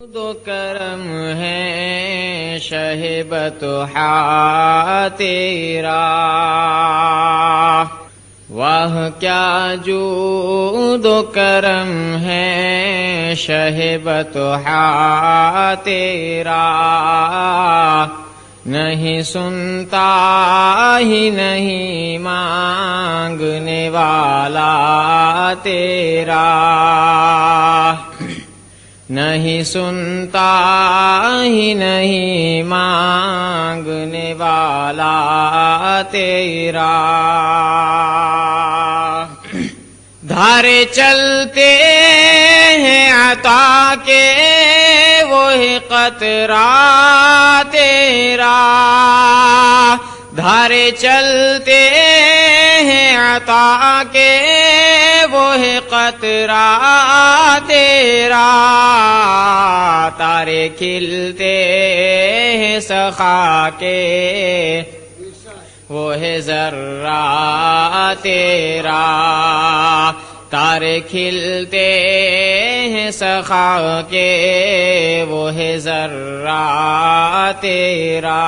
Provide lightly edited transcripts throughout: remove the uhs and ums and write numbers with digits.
دو کرم ہے شہ بطحا تیرا، واہ کیا جود و کرم ہے شہ بطحا تیرا، نہیں سنتا ہی نہیں مانگنے والا تیرا، نہیں سنتا ہی نہیں مانگنے والا تیرا، دھارے چلتے ہیں عطا کے وہی قطرہ تیرا، دھارے چلتے ہیں عطا کے وہی قطرہ تیرا، تارے کھلتے ہیں سخا کے وہ ہے ذرہ تیرا، تارے کھلتے ہیں سخا کے وہ ہے ذرہ تیرا،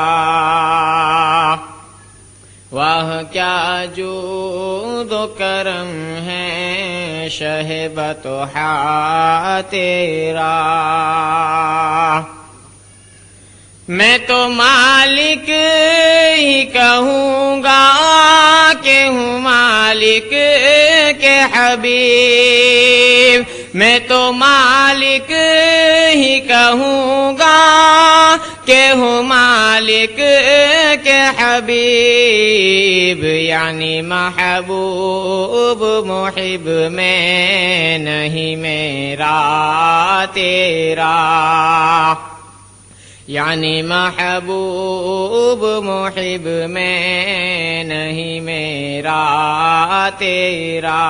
واہ کیا جود و کرم ہے شہ بطحا تیرا، میں تو مالک ہی کہوں گا کہ ہوں مالک کے حبیب، میں تو مالک ہی کہوں گا کہ ہوں مالک کے حبیب، یعنی محبوب محب میں نہیں میرا تیرا، یعنی محبوب محب میں نہیں میرا تیرا،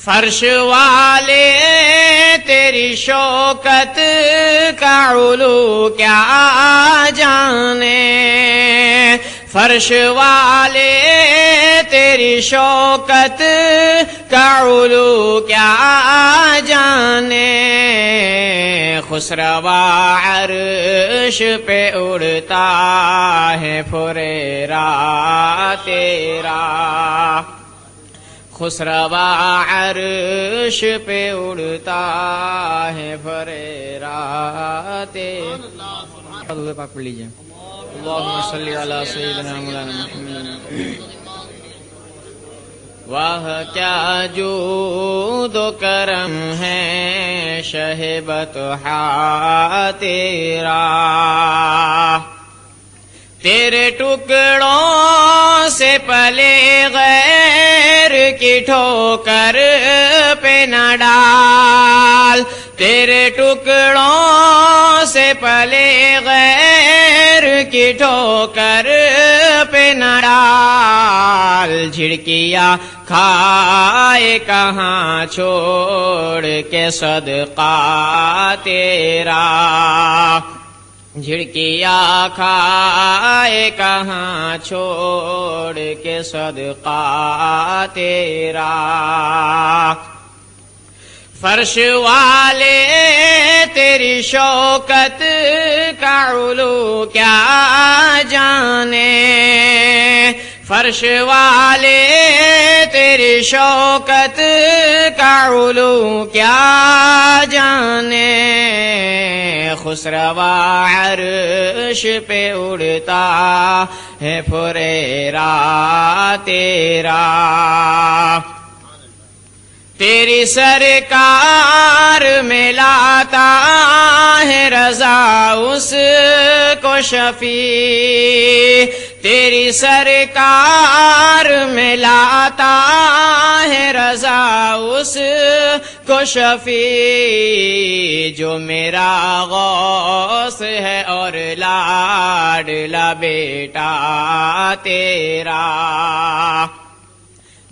فرش والے تیری شوکت کا علو کیا جانے، فرش والے تیری شوکت کا علو کیا جانے، خسروا عرش پہ اڑتا ہے پھریرا تیرا، خسروا عرش پہ اڑتا ہے پھریرا تیرا، اللہ پاک پڑھ لیجئے، اللہم صلی علی سیدنا مولانا محمد، واہ کیا جود و کرم ہے شہ بطحا تیرا، تیرے ٹکڑوں سے پلے غیر کی ٹھوکر پہ نہ ڈال، تیرے ٹکڑوں سے پلے غیر کی ٹھوکر پہ نہ ڈال، جھڑکیاں کھائے کہاں چھوڑ کے صدقہ تیرا، جھڑکیاں کھائے کہاں چھوڑ کے صدقہ تیرا، فرش والے تیری شوکت کا علو کیا جانے، فرش والے تیری شوکت کا علو کیا جانے، خسروا عرش پہ اڑتا ہے پھریرا تیرا، تیری سرکار میں لاتا ہے رضا اس کو شفیع، تیری سرکار میں لاتا ہے رضا اس کو شفیع، جو میرا غوث ہے اور لاڈلا بیٹا تیرا،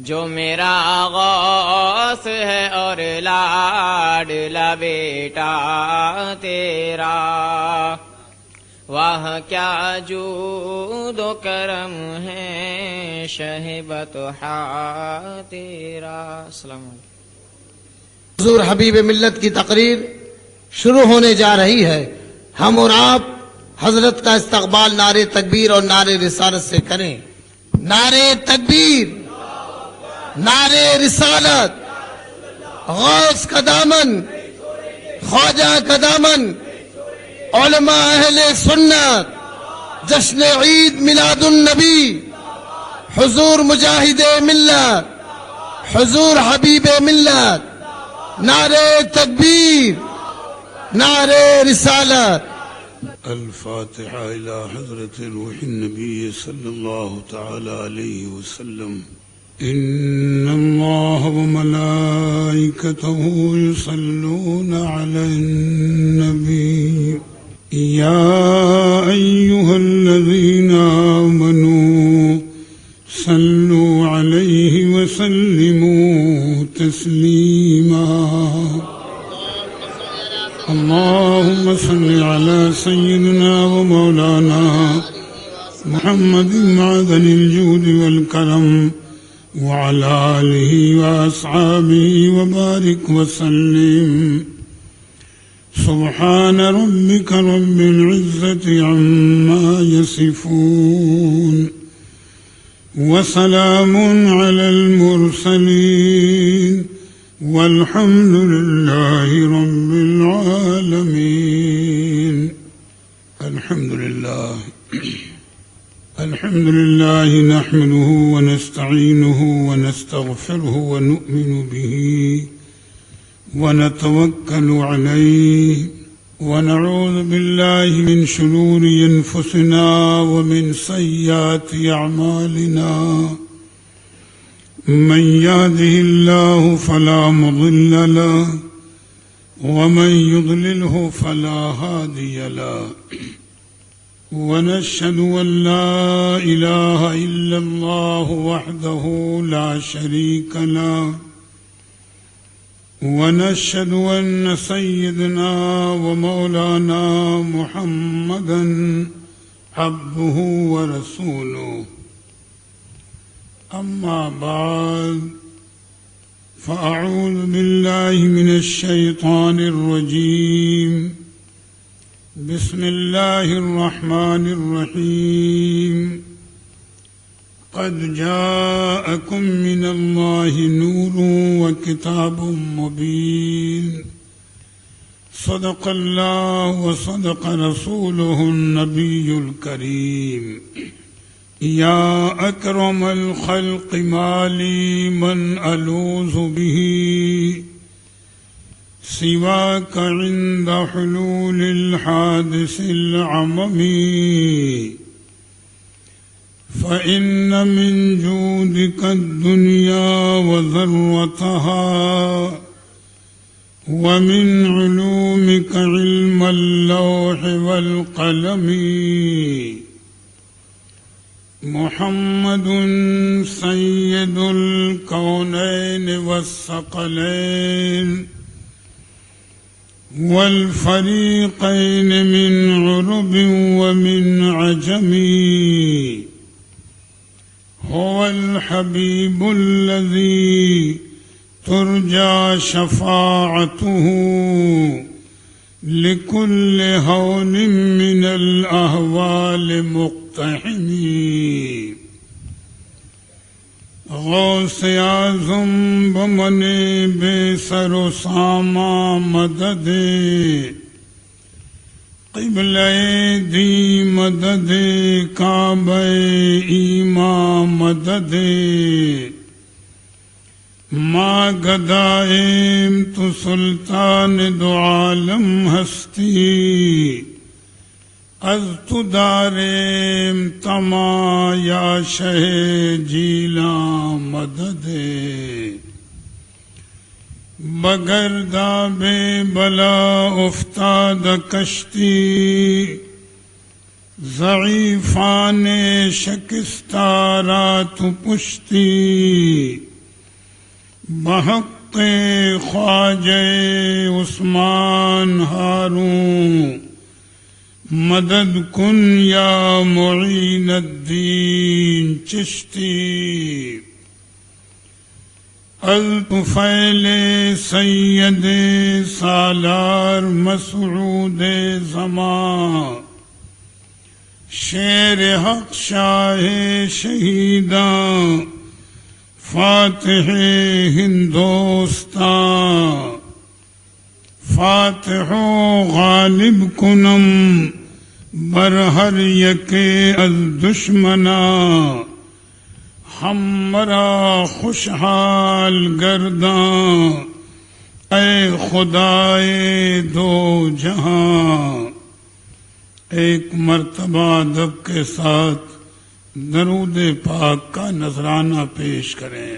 جو میرا غوث ہے اور لاڈلا بیٹا تیرا، واہ کیا جود و کرم ہے شہ بطحا تیرا۔ السلام علیکم۔ حضور حبیب ملت کی تقریر شروع ہونے جا رہی ہے. ہم اور آپ حضرت کا استقبال نعرے تکبیر اور نعرے رسالت سے کریں. نعرے تکبیر، نعرے رسالت. غوث کا دامن، خواجہ کا دامن، علماء اہل سنت، جشن عید میلاد النبی، حضور مجاہد ملت، حضور حبیب ملت. نعرے تکبیر، نعرے رسالت. الفاتحة إلى حضرة روح النبي صلى الله تعالى عليه وسلم. إن الله وملائكته يصلون على النبي يا أيها الذين آمنوا صلوا عليه وسلموا تسليما. اللهم صل على سيدنا ومولانا محمد معدن الجود والكرم وعلى آله وأصحابه وبارك وسلم. سبحان ربك رب العزة عما يصفون وسلام على المرسلين والحمد لله رب العالمين. الحمد لله نحمده ونستعينه ونستغفره ونؤمن به ونتوكل عليه ونعوذ بالله من شرور أنفسنا ومن سيئات أعمالنا. من يهده الله فلا مضل له ومن يضلله فلا هادي له. ونشهد أن لا إله إلا الله وحده لا شريك له. ونشهد أن سيدنا ومولانا محمدا عبده ورسوله. أما بعد فأعوذ بالله من الشيطان الرجيم. بسم الله الرحمن الرحيم. قد جاءكم من الله نور وكتاب مبين. صدق الله وصدق رسوله النبي الكريم. يا أكرم الخلق ما لي من ألوذ به سواك عند حلول الحادث العممي. فإن من جودك الدنيا وذروتها ومن علومك علم اللوح والقلم. محمد سيد الكونين والثقلين والفريقين من عرب ومن عجم. هو الحبيب الذي ترجى شفاعته لكل هون من الأهوال مقتحم. غوث اعظم بمن بے سر و ساما مدد. قبلہ دی مدد کعبہ ایما مدد. ما گدائم تو سلطان دو عالم ہستی. از تو داریم تما یا شہ جیلا مدد. بگردا بے بلا افتاد کشتی. ضعیفان شکستارا تو پشتی. بحق خواجہ عثمان ہاروں مدد کن یا معین الدین چشتی. الطفیل سید سالار مسعود زمان شیر حق شاہ شہیداں فاتح ہندوستان فاتح و غالب کنم برہر یکے از دشمنا ہمرا خوشحال گرداں اے خدائے دو جہاں. ایک مرتبہ ادب کے ساتھ درود پاک کا نذرانہ پیش کریں.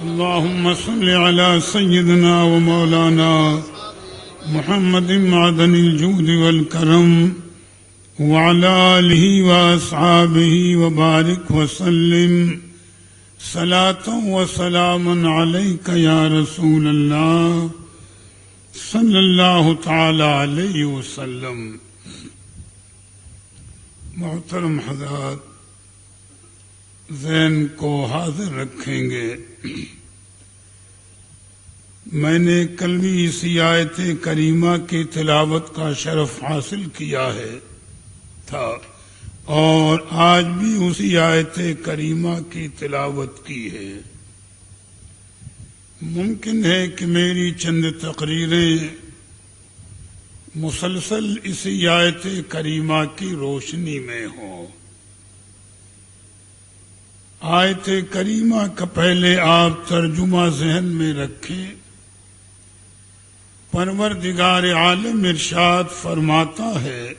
اللہم صل علی سیدنا و مولانا محمد معدن الجود والکرم وعلى آلہ واصحابہ وبارک وسلم صلاة و سلام علیک یا رسول اللہ صلی اللہ تعالی علیہ وسلم. محترم حضرات، ذہن کو حاضر رکھیں گے. میں نے کل بھی اسی آیت کریمہ کی تلاوت کا شرف حاصل کیا تھا اور آج بھی اسی آیت کریمہ کی تلاوت کی ہے. ممکن ہے کہ میری چند تقریریں مسلسل اسی آیت کریمہ کی روشنی میں ہوں. آیت کریمہ کا پہلے آپ ترجمہ ذہن میں رکھیں. پروردگار عالم ارشاد فرماتا ہے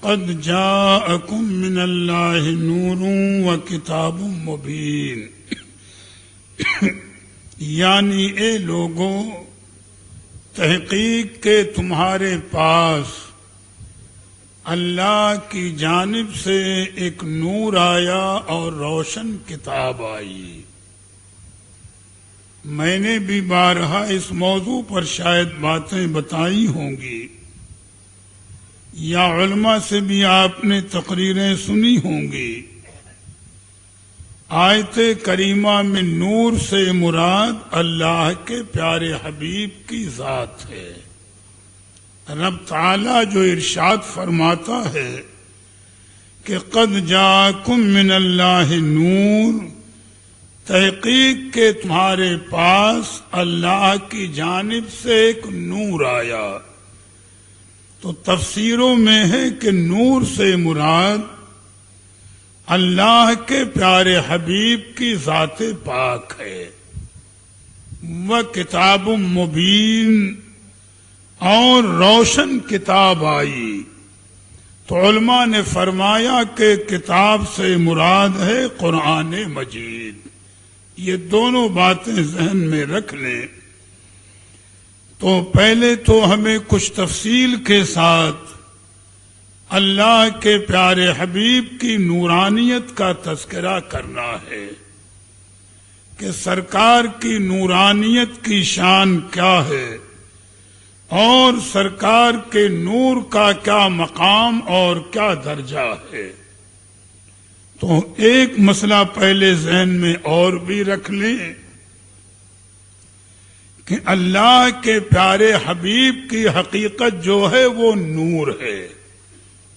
قد جاءکم من اللہ نور و کتاب مبین، یعنی اے لوگوں، تحقیق کہ تمہارے پاس اللہ کی جانب سے ایک نور آیا اور روشن کتاب آئی. میں نے بھی بارہا اس موضوع پر شاید باتیں بتائی ہوں گی یا علماء سے بھی آپ نے تقریریں سنی ہوں گی. آیت کریمہ میں نور سے مراد اللہ کے پیارے حبیب کی ذات ہے. رب تعالی جو ارشاد فرماتا ہے کہ قد جاءکم من اللہ نور، تحقیق کہ تمہارے پاس اللہ کی جانب سے ایک نور آیا. تو تفسیروں میں ہے کہ نور سے مراد اللہ کے پیارے حبیب کی ذات پاک ہے. وہ کتاب مبین، اور روشن کتاب آئی. تو علماء نے فرمایا کہ کتاب سے مراد ہے قرآن مجید. یہ دونوں باتیں ذہن میں رکھ لیں. تو پہلے تو ہمیں کچھ تفصیل کے ساتھ اللہ کے پیارے حبیب کی نورانیت کا تذکرہ کرنا ہے کہ سرکار کی نورانیت کی شان کیا ہے اور سرکار کے نور کا کیا مقام اور کیا درجہ ہے. تو ایک مسئلہ پہلے ذہن میں اور بھی رکھ لیں کہ اللہ کے پیارے حبیب کی حقیقت جو ہے وہ نور ہے.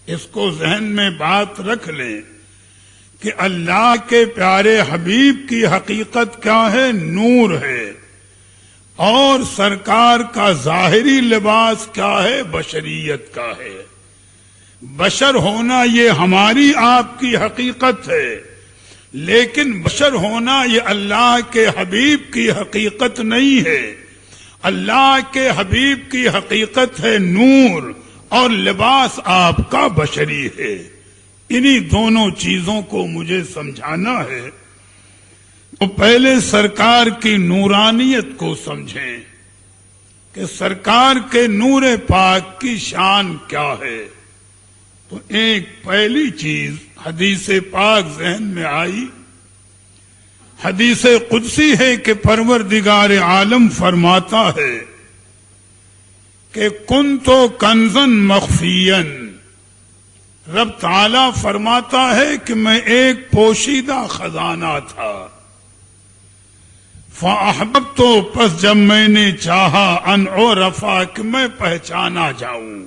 اس کو ذہن میں بات رکھ لیں کہ اللہ کے پیارے حبیب کی حقیقت کیا ہے؟ نور ہے. اور سرکار کا ظاہری لباس کیا ہے؟ بشریت کا ہے. بشر ہونا یہ ہماری آپ کی حقیقت ہے، لیکن بشر ہونا یہ اللہ کے حبیب کی حقیقت نہیں ہے. اللہ کے حبیب کی حقیقت ہے نور، اور لباس آپ کا بشری ہے. انہی دونوں چیزوں کو مجھے سمجھانا ہے. تو پہلے سرکار کی نورانیت کو سمجھیں کہ سرکار کے نور پاک کی شان کیا ہے. تو ایک پہلی چیز حدیث پاک ذہن میں آئی. حدیث قدسی ہے کہ پروردگار عالم فرماتا ہے کہ کنتو کنزن مخفین، رب تعالی فرماتا ہے کہ میں ایک پوشیدہ خزانہ تھا، فاحببت، تو پس جب میں نے چاہا ان اعرفا کہ میں پہچانا جاؤں۔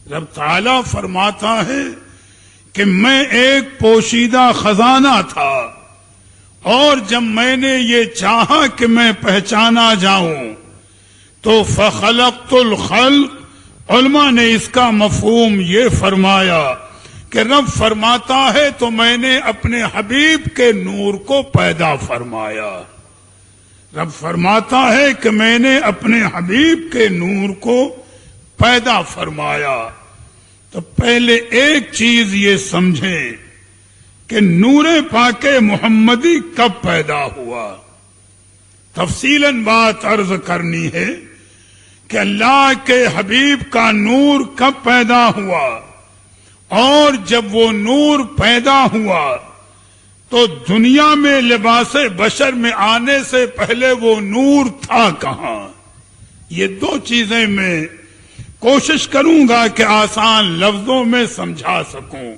رب تعالی فرماتا ہے کہ میں ایک پوشیدہ خزانہ تھا، اور جب میں نے یہ چاہا کہ میں پہچانا جاؤں تو فخلقت الخلق، علماء نے اس کا مفہوم یہ فرمایا کہ رب فرماتا ہے تو میں نے اپنے حبیب کے نور کو پیدا فرمایا۔ رب فرماتا ہے کہ میں نے اپنے حبیب کے نور کو پیدا فرمایا۔ تو پہلے ایک چیز یہ سمجھیں کہ نور پاک محمدی کب پیدا ہوا۔ تفصیلاً بات عرض کرنی ہے کہ اللہ کے حبیب کا نور کب پیدا ہوا، اور جب وہ نور پیدا ہوا تو دنیا میں لباس بشر میں آنے سے پہلے وہ نور تھا کہاں۔ یہ دو چیزیں میں کوشش کروں گا کہ آسان لفظوں میں سمجھا سکوں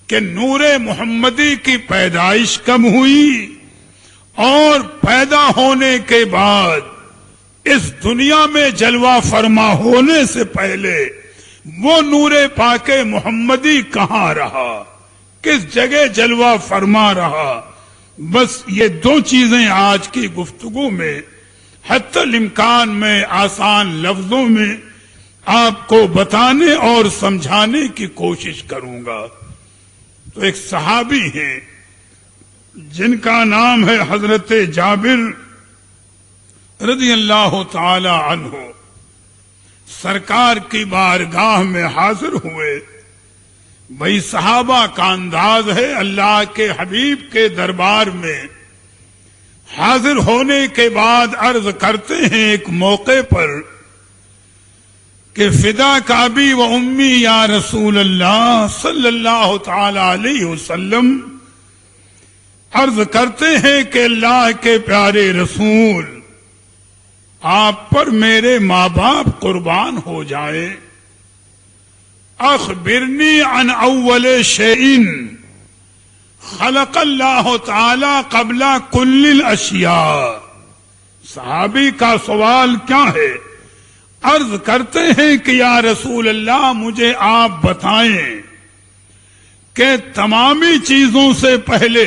کہ نور محمدی کی پیدائش کب ہوئی، اور پیدا ہونے کے بعد اس دنیا میں جلوہ فرما ہونے سے پہلے وہ نور پاک محمدی کہاں رہا، کس جگہ جلوہ فرما رہا۔ بس یہ دو چیزیں آج کی گفتگو میں حتی الامکان میں آسان لفظوں میں آپ کو بتانے اور سمجھانے کی کوشش کروں گا۔ تو ایک صحابی ہیں جن کا نام ہے حضرت جابر رضی اللہ تعالی عنہ، سرکار کی بارگاہ میں حاضر ہوئے۔ بھئی صحابہ کا انداز ہے، اللہ کے حبیب کے دربار میں حاضر ہونے کے بعد عرض کرتے ہیں ایک موقع پر کہ فدا کابی و امی یا رسول اللہ صلی اللہ تعالی علیہ وسلم، عرض کرتے ہیں کہ اللہ کے پیارے رسول، آپ پر میرے ماں باپ قربان ہو جائیں، اخبرنی عن اول شیء خلق اللہ تعالی قبل کل الاشیاء۔ صحابی کا سوال کیا ہے؟ عرض کرتے ہیں کہ یا رسول اللہ، مجھے آپ بتائیں کہ تمامی چیزوں سے پہلے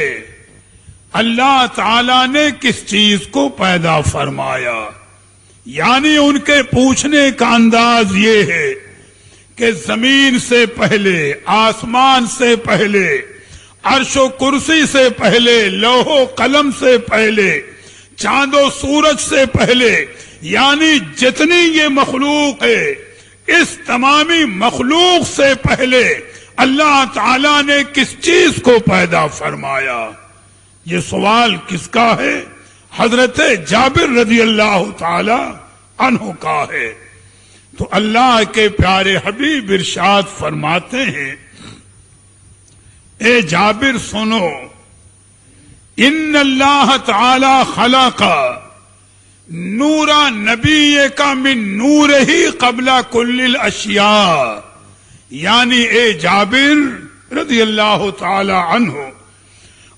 اللہ تعالی نے کس چیز کو پیدا فرمایا۔ یعنی ان کے پوچھنے کا انداز یہ ہے کہ زمین سے پہلے، آسمان سے پہلے، عرش و کرسی سے پہلے، لوح و قلم سے پہلے، چاند و سورج سے پہلے، یعنی جتنی یہ مخلوق ہے، اس تمامی مخلوق سے پہلے اللہ تعالی نے کس چیز کو پیدا فرمایا۔ یہ سوال کس کا ہے؟ حضرت جابر رضی اللہ تعالی عنہ کا ہے۔ تو اللہ کے پیارے حبیب ارشاد فرماتے ہیں، اے جابر سنو، ان اللہ تعالی خلق نور نبی کا من نور ہی قبل کل الاشیاء۔ یعنی اے جابر رضی اللہ تعالی عنہ،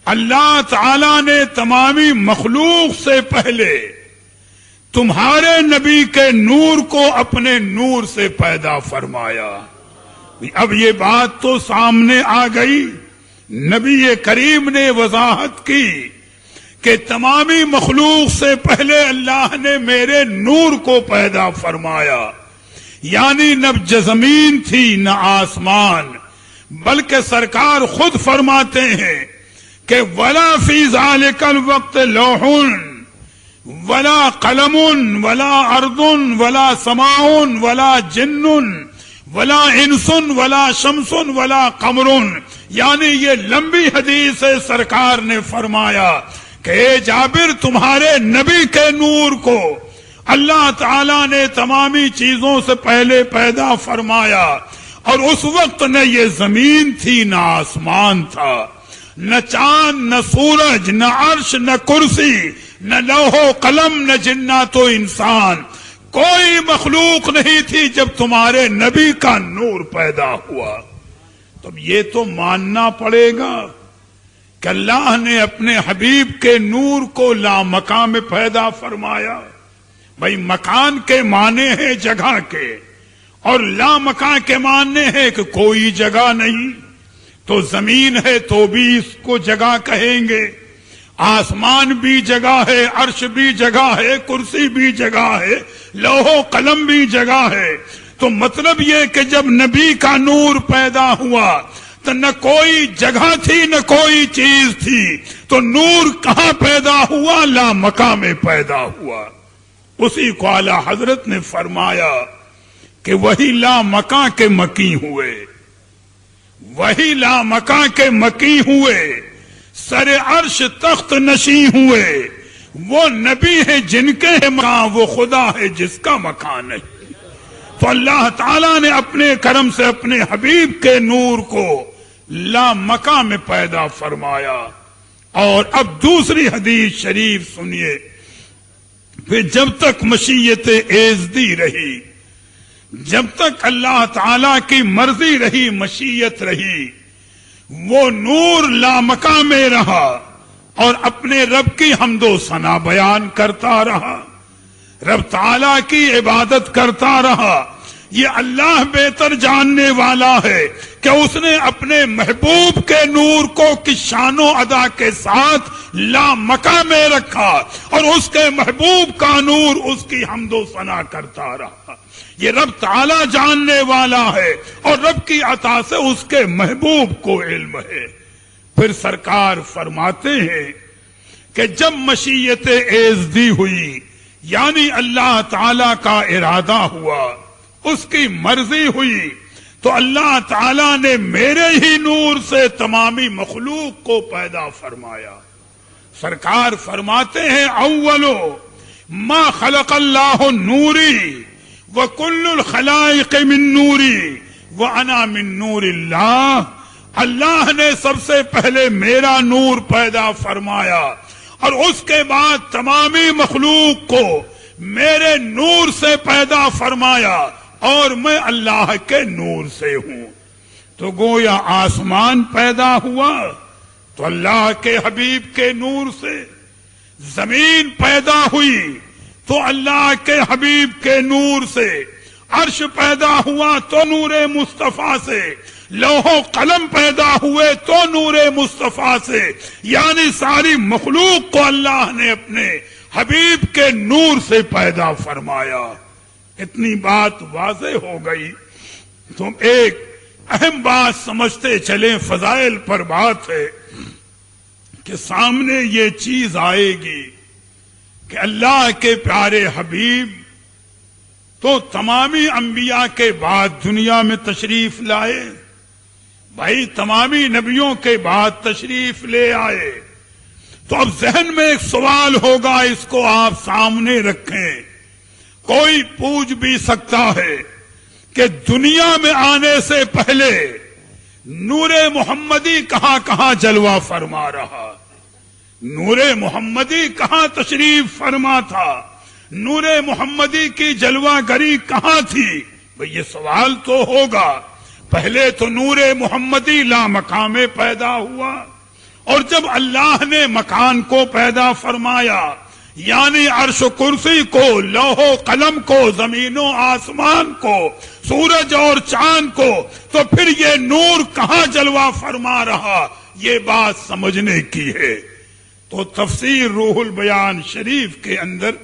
اللہ تعالی نے تمامی مخلوق سے پہلے تمہارے نبی کے نور کو اپنے نور سے پیدا فرمایا۔ اب یہ بات تو سامنے آ گئی، نبی کریم نے وضاحت کی کہ تمامی مخلوق سے پہلے اللہ نے میرے نور کو پیدا فرمایا، یعنی نہ زمین تھی نہ آسمان، بلکہ سرکار خود فرماتے ہیں کہ ولا فی ذالک الوقت لوح ولا قلم ولا ارض ولا سماء ولا جن ولا انس ولا شمس ولا قمر۔ یعنی یہ لمبی حدیث ہے، سرکار نے فرمایا کہ اے جابر، تمہارے نبی کے نور کو اللہ تعالیٰ نے تمامی چیزوں سے پہلے پیدا فرمایا، اور اس وقت نہ یہ زمین تھی نہ آسمان تھا، نہ چاند نہ سورج نہ عرش نہ کرسی نہ لوح و قلم نہ جنات و انسان، کوئی مخلوق نہیں تھی جب تمہارے نبی کا نور پیدا ہوا۔ تو یہ تو ماننا پڑے گا کہ اللہ نے اپنے حبیب کے نور کو لامکان میں پیدا فرمایا. بھائی مکان کے معنی ہے جگہ کے، اور لامکان کے معنی ہے کہ کوئی جگہ نہیں. تو زمین ہے تو بھی اس کو جگہ کہیں گے، آسمان بھی جگہ ہے، عرش بھی جگہ ہے، کرسی بھی جگہ ہے، لوح و قلم بھی جگہ ہے. تو مطلب یہ کہ جب نبی کا نور پیدا ہوا تو نہ کوئی جگہ تھی نہ کوئی چیز تھی، تو نور کہاں پیدا ہوا؟ لامکان میں پیدا ہوا. اسی کو اعلیٰ حضرت نے فرمایا کہ وہی لامکان کے مکی ہوئے، وہی لامکان کے مکی ہوئے، سر عرش تخت نشیں ہوئے. وہ نبی ہے جن کے مکان، وہ خدا ہے جس کا مکان ہے. تو اللہ تعالیٰ نے اپنے کرم سے اپنے حبیب کے نور کو لامکان میں پیدا فرمایا. اور اب دوسری حدیث شریف سنیے. پھر جب تک مشیت ایزدی رہی، جب تک اللہ تعالیٰ کی مرضی رہی، مشیت رہی، وہ نور لامکان میں رہا اور اپنے رب کی حمد و ثنا بیان کرتا رہا، رب تعالیٰ کی عبادت کرتا رہا. یہ اللہ بہتر جاننے والا ہے کہ اس نے اپنے محبوب کے نور کو کس شان و ادا کے ساتھ لامکان میں رکھا، اور اس کے محبوب کا نور اس کی حمد و ثنا کرتا رہا. یہ رب تعالیٰ جاننے والا ہے، اور رب کی عطا سے اس کے محبوب کو علم ہے. پھر سرکار فرماتے ہیں کہ جب مشیت ایزدی ہوئی، یعنی اللہ تعالیٰ کا ارادہ ہوا، اس کی مرضی ہوئی، تو اللہ تعالیٰ نے میرے ہی نور سے تمامی مخلوق کو پیدا فرمایا. سرکار فرماتے ہیں اولو ما خلق اللہ نوری وکل الخلائق من نوری وانا من نور اللہ. اللہ نے سب سے پہلے میرا نور پیدا فرمایا، اور اس کے بعد تمامی مخلوق کو میرے نور سے پیدا فرمایا، اور میں اللہ کے نور سے ہوں. تو گویا آسمان پیدا ہوا تو اللہ کے حبیب کے نور سے، زمین پیدا ہوئی تو اللہ کے حبیب کے نور سے، عرش پیدا ہوا تو نور مصطفیٰ سے، لوح و قلم پیدا ہوئے تو نور مصطفیٰ سے. یعنی ساری مخلوق کو اللہ نے اپنے حبیب کے نور سے پیدا فرمایا. اتنی بات واضح ہو گئی. تم ایک اہم بات سمجھتے چلیں، فضائل پر بات ہے کہ سامنے یہ چیز آئے گی کہ اللہ کے پیارے حبیب تو تمامی انبیاء کے بعد دنیا میں تشریف لائے. بھائی تمامی نبیوں کے بعد تشریف لے آئے. تو اب ذہن میں ایک سوال ہوگا، اس کو آپ سامنے رکھیں. کوئی پوچھ بھی سکتا ہے کہ دنیا میں آنے سے پہلے نور محمدی کہاں کہاں جلوہ فرما رہا، نور محمدی کہاں تشریف فرما تھا، نور محمدی کی جلوہ گری کہاں تھی؟ بھئی یہ سوال تو ہوگا. پہلے تو نور محمدی لامکان میں پیدا ہوا، اور جب اللہ نے مکان کو پیدا فرمایا، یعنی عرش و کرسی کو، لوح و قلم کو، زمین و آسمان کو، سورج اور چاند کو، تو پھر یہ نور کہاں جلوہ فرما رہا؟ یہ بات سمجھنے کی ہے. تو تفسیر روح البیان شریف کے اندر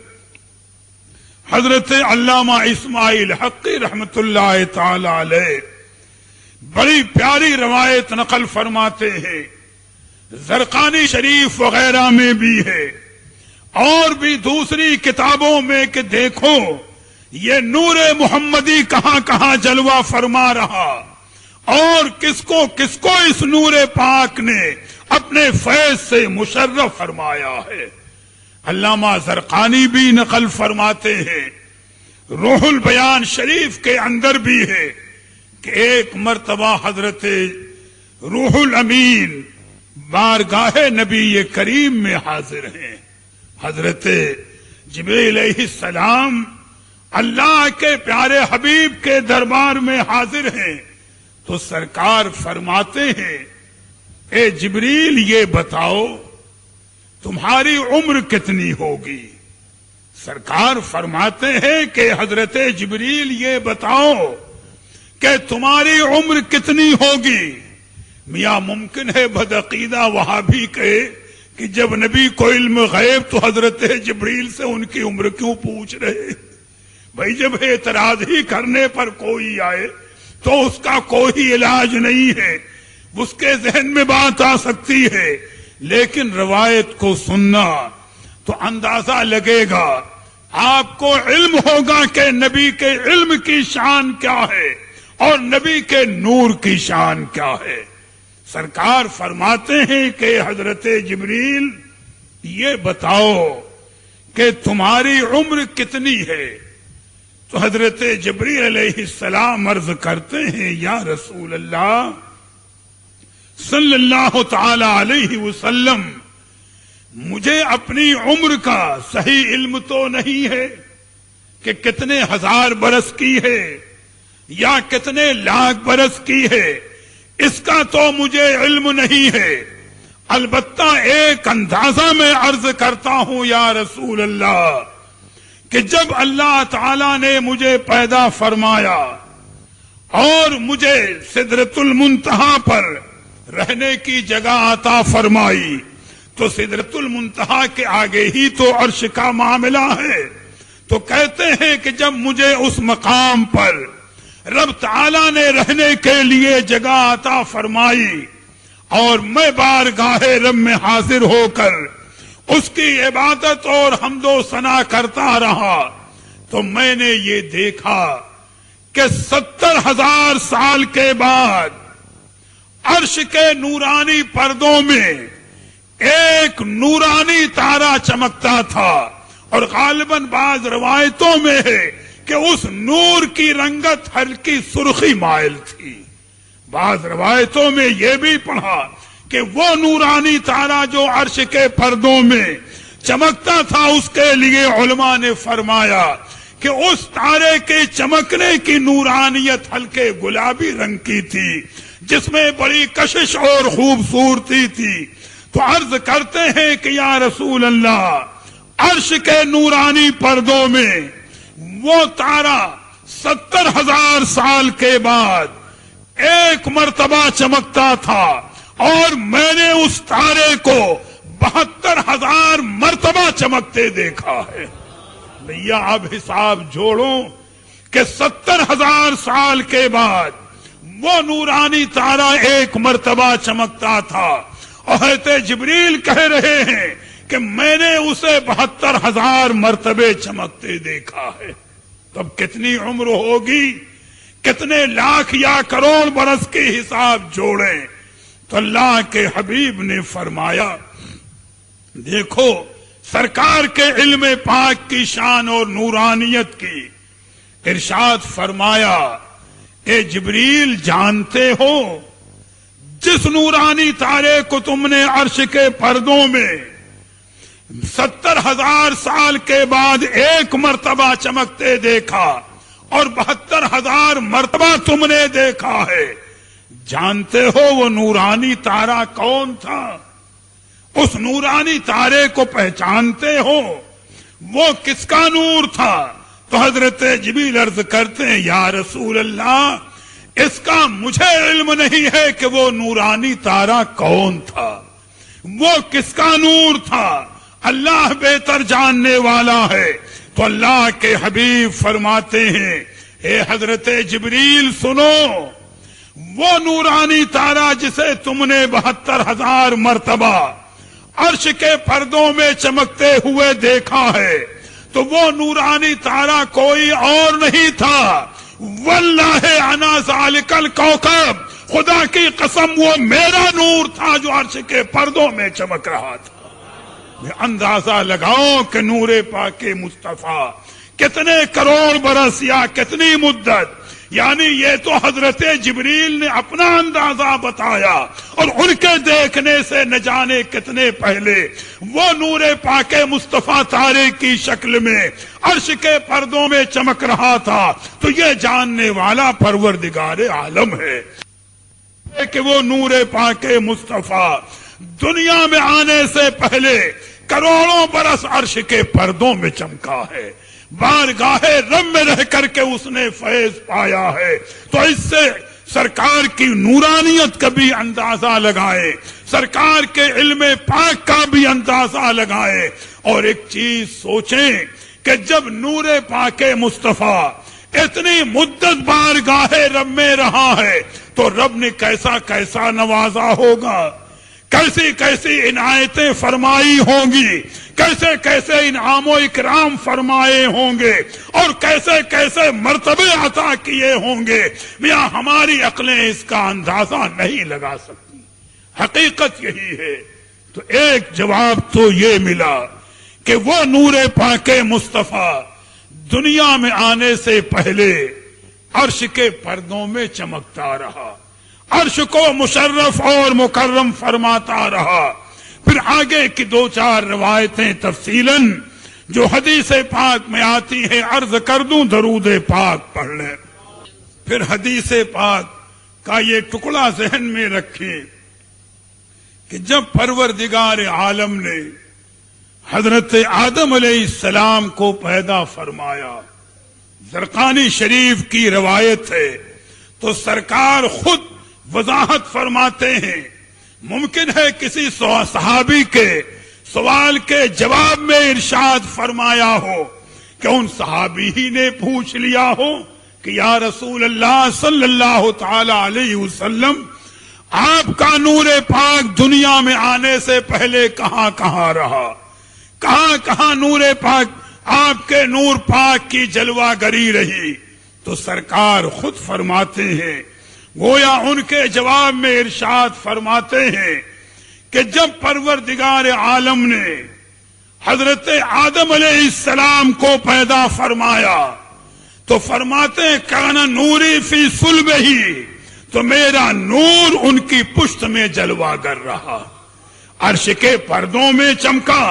حضرت علامہ اسماعیل حقی رحمت اللہ تعالی علیہ بڑی پیاری روایت نقل فرماتے ہیں. زرقانی شریف وغیرہ میں بھی ہے، اور بھی دوسری کتابوں میں، کہ دیکھو یہ نور محمدی کہاں کہاں جلوہ فرما رہا، اور کس کو اس نور پاک نے اپنے فیض سے مشرف فرمایا ہے. علامہ زرقانی بھی نقل فرماتے ہیں، روح البیان شریف کے اندر بھی ہے کہ ایک مرتبہ حضرت روح الامین بارگاہ نبی کریم میں حاضر ہیں. حضرت جبریل علیہ السلام اللہ کے پیارے حبیب کے دربار میں حاضر ہیں. تو سرکار فرماتے ہیں اے جبریل یہ بتاؤ تمہاری عمر کتنی ہوگی؟ سرکار فرماتے ہیں کہ حضرت جبریل یہ بتاؤ کہ تمہاری عمر کتنی ہوگی؟ میاں ممکن ہے بدعقیدہ وہاں بھی کہے کہ جب نبی کو علم غیب تو حضرت جبریل سے ان کی عمر کیوں پوچھ رہے؟ بھائی جب اعتراض ہی کرنے پر کوئی آئے تو اس کا کوئی علاج نہیں ہے، اس کے ذہن میں بات آ سکتی ہے، لیکن روایت کو سننا تو اندازہ لگے گا، آپ کو علم ہوگا کہ نبی کے علم کی شان کیا ہے اور نبی کے نور کی شان کیا ہے۔ سرکار فرماتے ہیں کہ حضرت جبریل یہ بتاؤ کہ تمہاری عمر کتنی ہے؟ تو حضرت جبریل علیہ السلام عرض کرتے ہیں یا رسول اللہ صلی اللہ تعالی علیہ وسلم، مجھے اپنی عمر کا صحیح علم تو نہیں ہے کہ کتنے ہزار برس کی ہے یا کتنے لاکھ برس کی ہے، اس کا تو مجھے علم نہیں ہے، البتہ ایک اندازہ میں عرض کرتا ہوں یا رسول اللہ کہ جب اللہ تعالی نے مجھے پیدا فرمایا اور مجھے سدرۃ المنتہا پر رہنے کی جگہ عطا فرمائی تو سدرۃ المنتہا کے آگے ہی تو عرش کا معاملہ ہے، تو کہتے ہیں کہ جب مجھے اس مقام پر رب تعالی نے رہنے کے لیے جگہ عطا فرمائی اور میں بارگاہ رب میں حاضر ہو کر اس کی عبادت اور حمد و ثنا کرتا رہا تو میں نے یہ دیکھا کہ 70,000 سال کے بعد عرش کے نورانی پردوں میں ایک نورانی تارا چمکتا تھا، اور غالباً بعض روایتوں میں ہے کہ اس نور کی رنگت ہلکی سرخی مائل تھی، بعض روایتوں میں یہ بھی پڑھا کہ وہ نورانی تارا جو عرش کے پردوں میں چمکتا تھا اس کے لیے علماء نے فرمایا کہ اس تارے کے چمکنے کی نورانیت ہلکے گلابی رنگ کی تھی جس میں بڑی کشش اور خوبصورتی تھی۔ تو عرض کرتے ہیں کہ یا رسول اللہ عرش کے نورانی پردوں میں وہ تارا 70,000 سال کے بعد ایک مرتبہ چمکتا تھا اور میں نے اس تارے کو 72,000 مرتبہ چمکتے دیکھا ہے۔ بھیا اب حساب جوڑو کہ 70,000 سال کے بعد وہ نورانی تارا ایک مرتبہ چمکتا تھا اور حضرت جبریل کہہ رہے ہیں کہ میں نے اسے 72,000 مرتبے چمکتے دیکھا ہے۔ تب کتنی عمر ہوگی؟ کتنے لاکھ یا کروڑ برس کے حساب جوڑیں تو اللہ کے حبیب نے فرمایا، دیکھو سرکار کے علم پاک کی شان اور نورانیت کی، ارشاد فرمایا اے جبریل جانتے ہو جس نورانی تارے کو تم نے عرش کے پردوں میں 70,000 سال کے بعد ایک مرتبہ چمکتے دیکھا اور 72,000 مرتبہ تم نے دیکھا ہے، جانتے ہو وہ نورانی تارا کون تھا؟ اس نورانی تارے کو پہچانتے ہو؟ وہ کس کا نور تھا؟ تو حضرت جبریل عرض کرتے ہیں یا رسول اللہ اس کا مجھے علم نہیں ہے کہ وہ نورانی تارا کون تھا، وہ کس کا نور تھا، اللہ بہتر جاننے والا ہے۔ تو اللہ کے حبیب فرماتے ہیں اے حضرت جبریل سنو، وہ نورانی تارا جسے تم نے 72,000 مرتبہ عرش کے پردوں میں چمکتے ہوئے دیکھا ہے تو وہ نورانی تارا کوئی اور نہیں تھا، واللہ انا ذالک الکوکب، خدا کی قسم وہ میرا نور تھا جو عرش کے پردوں میں چمک رہا تھا۔ اندازہ لگاؤ کہ نور پاک مصطفیٰ کتنے کروڑ برس یا کتنی مدت، یعنی یہ تو حضرت جبریل نے اپنا اندازہ بتایا اور ان کے دیکھنے سے نہ جانے کتنے پہلے وہ نور پاک مصطفیٰ تارے کی شکل میں عرش کے پردوں میں چمک رہا تھا، تو یہ جاننے والا پروردگار عالم ہے۔ کہ وہ نور پاک مصطفیٰ دنیا میں آنے سے پہلے کروڑوں برس عرش کے پردوں میں چمکا ہے، بارگاہ رب میں رہ کر کے اس نے فیض پایا ہے۔ تو اس سے سرکار کی نورانیت کا بھی اندازہ لگائے، سرکار کے علم پاک کا بھی اندازہ لگائے، اور ایک چیز سوچیں کہ جب نور پاک مصطفیٰ اتنی مدت بارگاہ رب میں رہا ہے تو رب نے کیسا کیسا نوازا ہوگا، کیسی کیسی عنایتیں فرمائی ہوں گی، کیسے کیسے انعام و اکرام فرمائے ہوں گے، اور کیسے کیسے مرتبے عطا کیے ہوں گے، میاں ہماری عقلیں اس کا اندازہ نہیں لگا سکتی۔ حقیقت یہی ہے۔ تو ایک جواب تو یہ ملا کہ وہ نور پاک مصطفیٰ دنیا میں آنے سے پہلے عرش کے پردوں میں چمکتا رہا، عرش کو مشرف اور مکرم فرماتا رہا۔ پھر آگے کی دو چار روایتیں تفصیلاً جو حدیث پاک میں آتی ہیں عرض کر دوں، درود پاک پڑھ لیں۔ پھر حدیث پاک کا یہ ٹکڑا ذہن میں رکھیں کہ جب پروردگار عالم نے حضرت آدم علیہ السلام کو پیدا فرمایا، زرقانی شریف کی روایت ہے، تو سرکار خود وضاحت فرماتے ہیں، ممکن ہے کسی صحابی کے سوال کے جواب میں ارشاد فرمایا ہو کہ ان صحابی ہی نے پوچھ لیا ہو کہ یا رسول اللہ صلی اللہ تعالی علیہ وسلم، آپ کا نور پاک دنیا میں آنے سے پہلے کہاں کہاں رہا، کہاں کہاں نور پاک آپ کے نور پاک کی جلوہ گری رہی؟ تو سرکار خود فرماتے ہیں، گویا ان کے جواب میں ارشاد فرماتے ہیں کہ جب پروردگار عالم نے حضرت آدم علیہ السلام کو پیدا فرمایا تو فرماتے ہیں کان نوری فی صلبہ، تو میرا نور ان کی پشت میں جلوہ گر رہا، عرش کے پردوں میں چمکا۔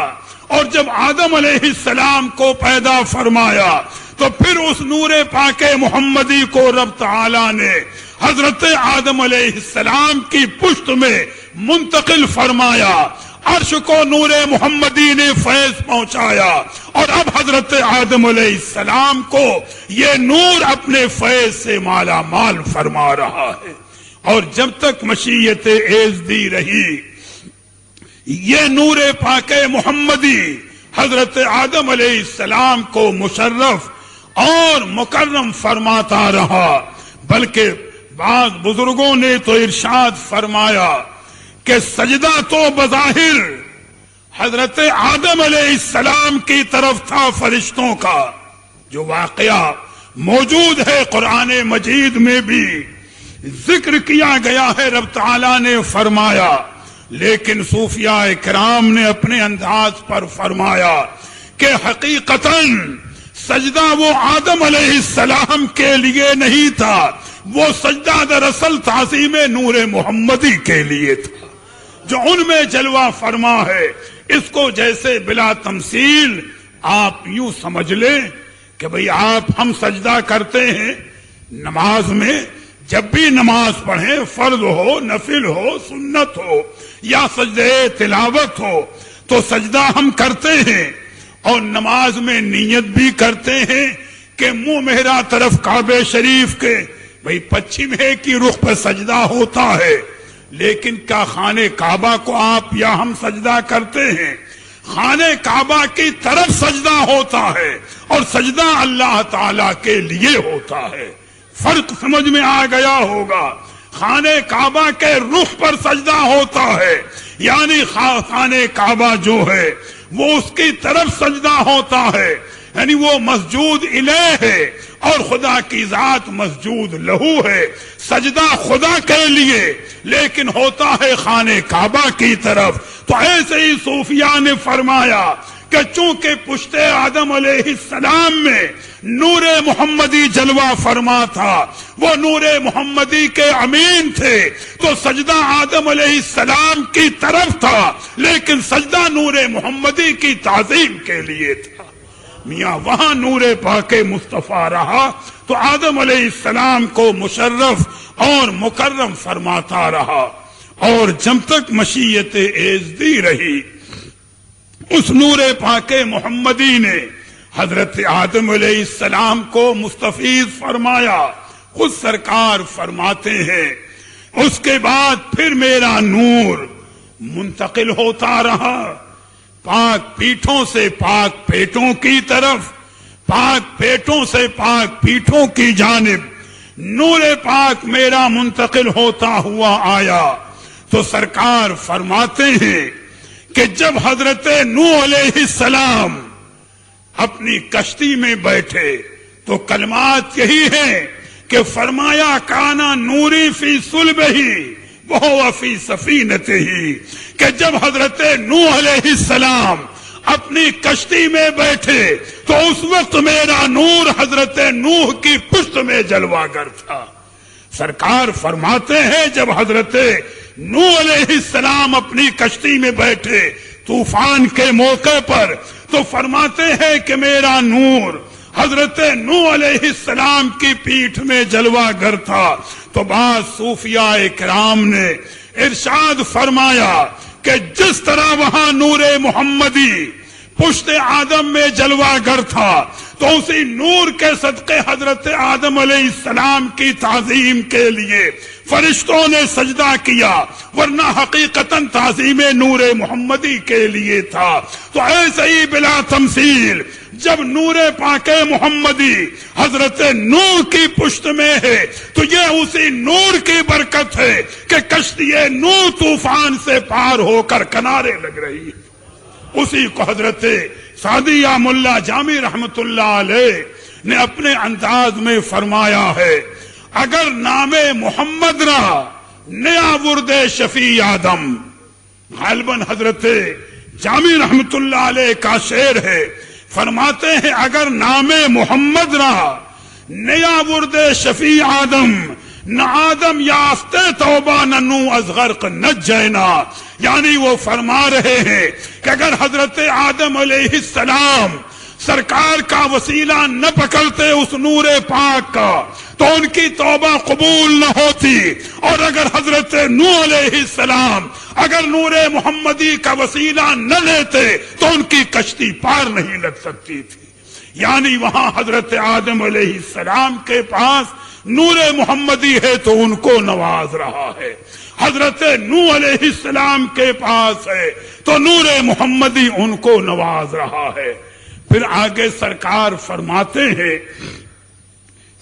اور جب آدم علیہ السلام کو پیدا فرمایا تو پھر اس نور پاک محمدی کو رب تعالی نے حضرت آدم علیہ السلام کی پشت میں منتقل فرمایا، عرش کو نور محمدی نے فیض پہنچایا، اور اب حضرت آدم علیہ السلام کو یہ نور اپنے فیض سے مالا مال فرما رہا ہے۔ اور جب تک مشیت ایزدی رہی، یہ نور پاک محمدی حضرت آدم علیہ السلام کو مشرف اور مکرم فرماتا رہا، بلکہ بعض بزرگوں نے تو ارشاد فرمایا کہ سجدہ تو بظاہر حضرت آدم علیہ السلام کی طرف تھا فرشتوں کا، جو واقعہ موجود ہے قرآن مجید میں بھی ذکر کیا گیا ہے، رب تعالیٰ نے فرمایا، لیکن صوفیاء کرام نے اپنے انداز پر فرمایا کہ حقیقتاً سجدہ وہ آدم علیہ السلام کے لیے نہیں تھا، وہ سجدہ دراصل تعظیم نور محمدی کے لیے تھا جو ان میں جلوہ فرما ہے۔ اس کو جیسے بلا تمثیل آپ یوں سمجھ لیں کہ بھئی ہم سجدہ کرتے ہیں نماز میں، جب بھی نماز پڑھیں، فرض ہو، نفل ہو، سنت ہو یا سجدہ تلاوت ہو، تو سجدہ ہم کرتے ہیں، اور نماز میں نیت بھی کرتے ہیں کہ منہ میرا طرف کعبہ شریف کے، بھئی پچھم ہے کی رخ پر سجدہ ہوتا ہے، لیکن کیا خانہ کعبہ کو آپ یا ہم سجدہ کرتے ہیں؟ خانہ کعبہ کی طرف سجدہ ہوتا ہے، اور سجدہ اللہ تعالی کے لیے ہوتا ہے۔ فرق سمجھ میں آ گیا ہوگا۔ خانہ کعبہ کے رخ پر سجدہ ہوتا ہے، یعنی خانہ کعبہ جو ہے وہ اس کی طرف سجدہ ہوتا ہے، یعنی وہ مسجود الیہ ہے، اور خدا کی ذات مسجود لہو ہے۔ سجدہ خدا کے لیے لیکن ہوتا ہے خانہ کعبہ کی طرف۔ تو ایسے ہی صوفیاء نے فرمایا کہ چونکہ پشت آدم علیہ السلام میں نور محمدی جلوہ فرما تھا، وہ نور محمدی کے امین تھے، تو سجدہ آدم علیہ السلام کی طرف تھا، لیکن سجدہ نور محمدی کی تعظیم کے لیے تھا۔ میاں وہاں نور پاک مصطفیٰ رہا تو آدم علیہ السلام کو مشرف اور مکرم فرماتا رہا، اور جب تک مشیت ایزدی رہی اس نور پاک محمدی نے حضرت آدم علیہ السلام کو مستفیض فرمایا۔ خود سرکار فرماتے ہیں اس کے بعد پھر میرا نور منتقل ہوتا رہا پاک پیٹھوں سے پاک پیٹوں کی طرف، پاک پیٹوں سے پاک پیٹھوں کی جانب نور پاک میرا منتقل ہوتا ہوا آیا۔ تو سرکار فرماتے ہیں کہ جب حضرت نوح علیہ السلام اپنی کشتی میں بیٹھے تو کلمات یہی ہیں کہ فرمایا کانا نوری فی صلبہی وہو فی سفینتہی، کہ جب حضرت نوح علیہ السلام اپنی کشتی میں بیٹھے تو اس وقت میرا نور حضرت نوح کی پشت میں جلوہ گر تھا۔ سرکار فرماتے ہیں جب حضرت نوح علیہ السلام اپنی کشتی میں بیٹھے طوفان کے موقع پر تو فرماتے ہیں کہ میرا نور حضرت نوح علیہ السلام کی پیٹھ میں جلوہ گر تھا۔ تو بعض صوفیاء کرام نے ارشاد فرمایا کہ جس طرح وہاں نور محمدی پشت آدم میں جلوہ گر تھا تو اسی نور کے صدقے حضرت آدم علیہ السلام کی تعظیم کے لیے فرشتوں نے سجدہ کیا، ورنہ حقیقتاً تعظیم نور محمدی کے لیے تھا۔ تو ایسے ہی بلا تمثیل جب نور پاک محمدی حضرت نور کی پشت میں ہے تو یہ اسی نور کی برکت ہے کہ کشتی نور طوفان سے پار ہو کر کنارے لگ رہی ہے۔ اسی کو حضرت سعدیہ ملا جامی رحمت اللہ علیہ نے اپنے انداز میں فرمایا ہے، اگر نام محمد رہا نیا ورد شفیع آدم۔ غالباً حضرت جامی رحمت اللہ علیہ کا شعر ہے، فرماتے ہیں اگر نام محمد رہا نیا ورد شفیع آدم، نہ آدم یافتے توبہ نہ نو از غرق نجینا۔ یعنی وہ فرما رہے ہیں کہ اگر حضرت آدم علیہ السلام سرکار کا وسیلہ نہ پکڑتے اس نور پاک کا تو ان کی توبہ قبول نہ ہوتی، اور اگر حضرت نوح علیہ السلام اگر نور محمدی کا وسیلہ نہ لیتے تو ان کی کشتی پار نہیں لگ سکتی تھی۔ یعنی وہاں حضرت آدم علیہ السلام کے پاس نور محمدی ہے تو ان کو نواز رہا ہے، حضرت نوح علیہ السلام کے پاس ہے تو نور محمدی ان کو نواز رہا ہے۔ پھر آگے سرکار فرماتے ہیں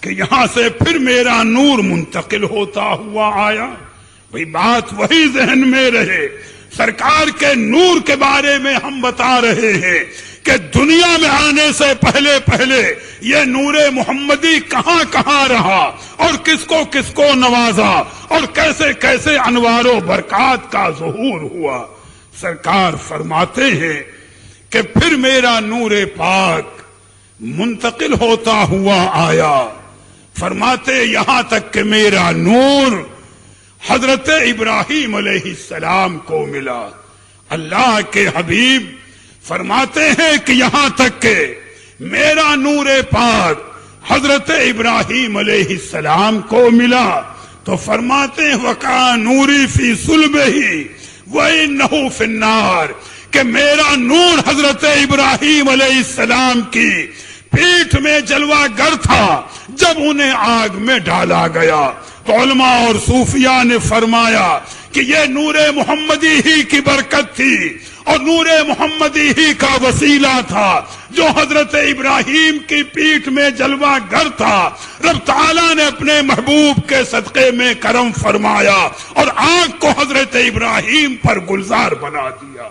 کہ یہاں سے پھر میرا نور منتقل ہوتا ہوا آیا۔ بھئی بات وہی ذہن میں رہے، سرکار کے نور کے بارے میں ہم بتا رہے ہیں کہ دنیا میں آنے سے پہلے یہ نور محمدی کہاں کہاں رہا اور کس کو نوازا اور کیسے کیسے انوار و برکات کا ظہور ہوا۔ سرکار فرماتے ہیں کہ پھر میرا نور پاک منتقل ہوتا ہوا آیا، فرماتے یہاں تک کہ میرا نور حضرت ابراہیم علیہ السلام کو ملا۔ اللہ کے حبیب فرماتے ہیں کہ یہاں تک کہ میرا نور پاک حضرت ابراہیم علیہ السلام کو ملا تو فرماتے ہیں وَقَا نُورِي فِي صُلْبِهِ وَإِنَّهُ فِي النَّارِ، کہ میرا نور حضرت ابراہیم علیہ السلام کی پیٹھ میں جلوہ گر تھا جب انہیں آگ میں ڈالا گیا۔ تو علماء اور صوفیاء نے فرمایا کہ یہ نور محمدی ہی کی برکت تھی اور نور محمدی ہی کا وسیلہ تھا جو حضرت ابراہیم کی پیٹھ میں جلوہ گر تھا۔ رب تعالیٰ نے اپنے محبوب کے صدقے میں کرم فرمایا اور آگ کو حضرت ابراہیم پر گلزار بنا دیا۔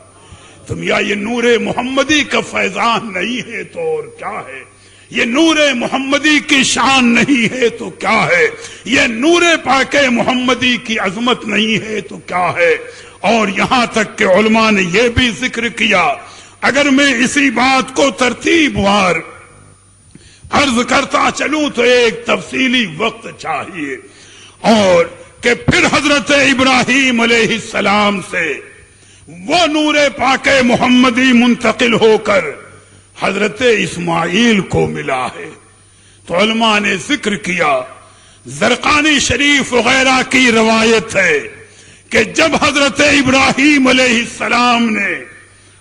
تم یا یہ نور محمدی کا فیضان نہیں ہے تو اور کیا ہے؟ یہ نور محمدی کی شان نہیں ہے تو کیا ہے؟ یہ نور پاک محمدی کی عظمت نہیں ہے تو کیا ہے؟ اور یہاں تک کہ علماء نے یہ بھی ذکر کیا، اگر میں اسی بات کو ترتیب وار عرض کرتا چلوں تو ایک تفصیلی وقت چاہیے، اور کہ پھر حضرت ابراہیم علیہ السلام سے وہ نور پاک محمدی منتقل ہو کر حضرت اسماعیل کو ملا ہے۔ تو علماء نے ذکر کیا زرقانی شریف وغیرہ کی روایت ہے کہ جب حضرت ابراہیم علیہ السلام نے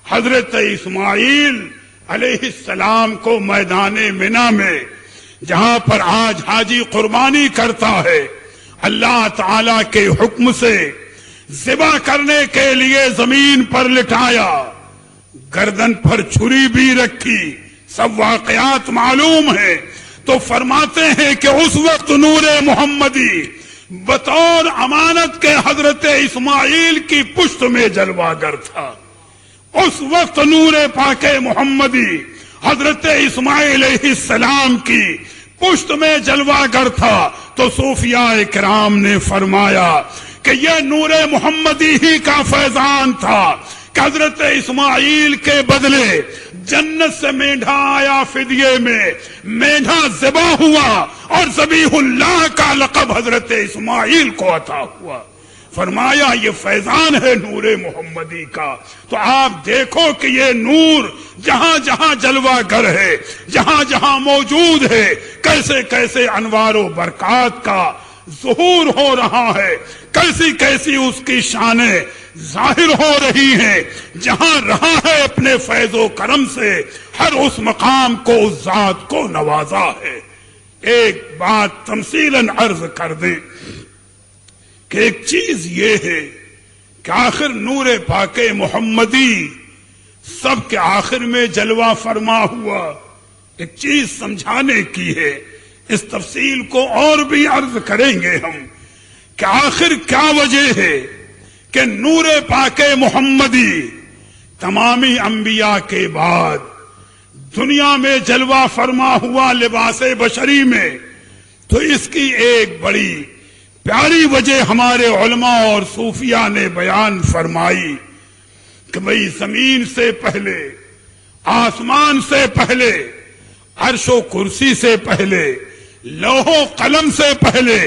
حضرت اسماعیل علیہ السلام کو میدان منا میں، جہاں پر آج حاجی قربانی کرتا ہے، اللہ تعالی کے حکم سے ذبح کرنے کے لیے زمین پر لٹایا، گردن پر چھری بھی رکھی، سب واقعات معلوم ہیں، تو فرماتے ہیں کہ اس وقت نور محمدی بطور امانت کے حضرت اسماعیل کی پشت میں جلوہ گر تھا۔ اس وقت نور پاک محمدی حضرت اسماعیل علیہ السلام کی پشت میں جلوہ گر تھا، تو صوفیاء کرام نے فرمایا کہ یہ نور محمدی ہی کا فیضان تھا کہ حضرت اسماعیل کے بدلے جنت سے مینڈھا آیا، فدیے میں مینڈھا ذبح ہوا اور ذبیح اللہ کا لقب حضرت اسماعیل کو عطا ہوا۔ فرمایا یہ فیضان ہے نور محمدی کا۔ تو آپ دیکھو کہ یہ نور جہاں جہاں جلوہ گر ہے، جہاں جہاں موجود ہے، کیسے کیسے انوار و برکات کا ظہور ہو رہا ہے، کیسی کیسی اس کی شانیں ظاہر ہو رہی ہیں۔ جہاں رہا ہے اپنے فیض و کرم سے ہر اس مقام کو، اس ذات کو نوازا ہے۔ ایک بات تمثیلاً عرض کر دیں کہ ایک چیز یہ ہے کہ آخر نور پاک محمدی سب کے آخر میں جلوہ فرما ہوا، ایک چیز سمجھانے کی ہے، اس تفصیل کو اور بھی عرض کریں گے ہم کہ آخر کیا وجہ ہے کہ نور پاک محمدی تمامی انبیاء کے بعد دنیا میں جلوہ فرما ہوا لباس بشری میں۔ تو اس کی ایک بڑی پیاری وجہ ہمارے علماء اور صوفیاء نے بیان فرمائی کہ بھئی زمین سے پہلے، آسمان سے پہلے، عرش و کرسی سے پہلے، لوح و قلم سے پہلے،